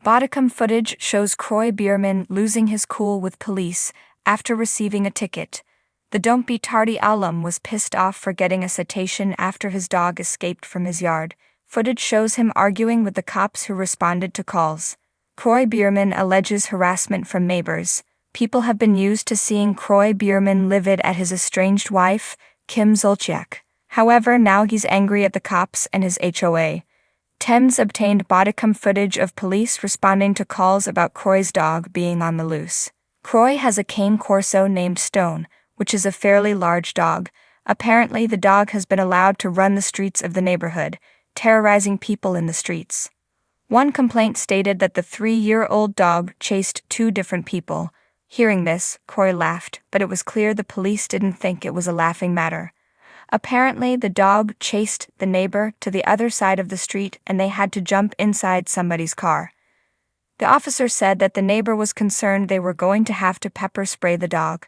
Bodycam footage shows Kroy Biermann losing his cool with police after receiving a ticket. The Don't Be Tardy alum was pissed off for getting a citation after his dog escaped from his yard. Footage shows him arguing with the cops who responded to calls. Kroy Biermann alleges harassment from neighbors. People have been used to seeing Kroy Biermann livid at his estranged wife, Kim Zolciak. However, now he's angry at the cops and his HOA. Thames obtained bodycam footage of police responding to calls about Kroy's dog being on the loose. Kroy has a cane corso named Stone, which is a fairly large dog. Apparently, the dog has been allowed to run the streets of the neighborhood, terrorizing people in the streets. One complaint stated that the 3-year-old dog chased 2 different people. Hearing this, Kroy laughed, but it was clear the police didn't think it was a laughing matter. Apparently, the dog chased the neighbor to the other side of the street and they had to jump inside somebody's car. The officer said that the neighbor was concerned they were going to have to pepper spray the dog.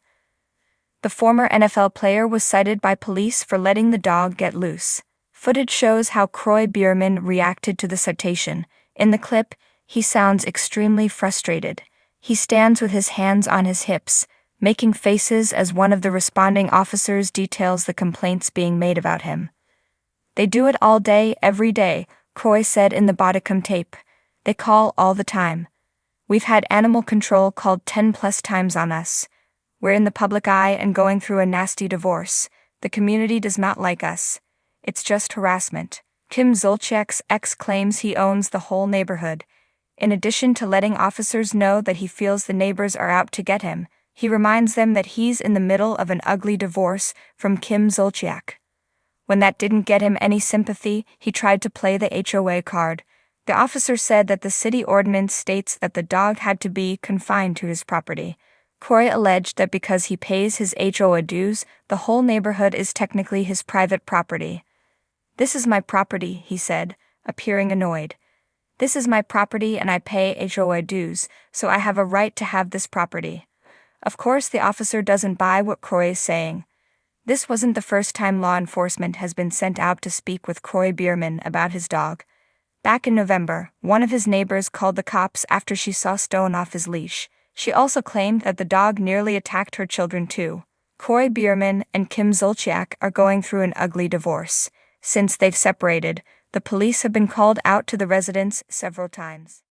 The former NFL player was cited by police for letting the dog get loose. Footage shows how Kroy Biermann reacted to the citation. In the clip, he sounds extremely frustrated. He stands with his hands on his hips, making faces as one of the responding officers details the complaints being made about him. "They do it all day, every day," Kroy said in the bodycam tape. "They call all the time. We've had animal control called 10+ times on us. We're in the public eye and going through a nasty divorce. The community does not like us. It's just harassment." Kim Zolciak's ex claims he owns the whole neighborhood. In addition to letting officers know that he feels the neighbors are out to get him, he reminds them that he's in the middle of an ugly divorce from Kim Zolciak. When that didn't get him any sympathy, he tried to play the HOA card. The officer said that the city ordinance states that the dog had to be confined to his property. Kroy alleged that because he pays his HOA dues, the whole neighborhood is technically his private property. "This is my property," he said, appearing annoyed. "This is my property and I pay HOA dues, so I have a right to have this property." Of course, the officer doesn't buy what Kroy is saying. This wasn't the first time law enforcement has been sent out to speak with Kroy Biermann about his dog. Back in November, one of his neighbors called the cops after she saw Stone off his leash. She also claimed that the dog nearly attacked her children too. Kroy Biermann and Kim Zolciak are going through an ugly divorce. Since they've separated, the police have been called out to the residence several times.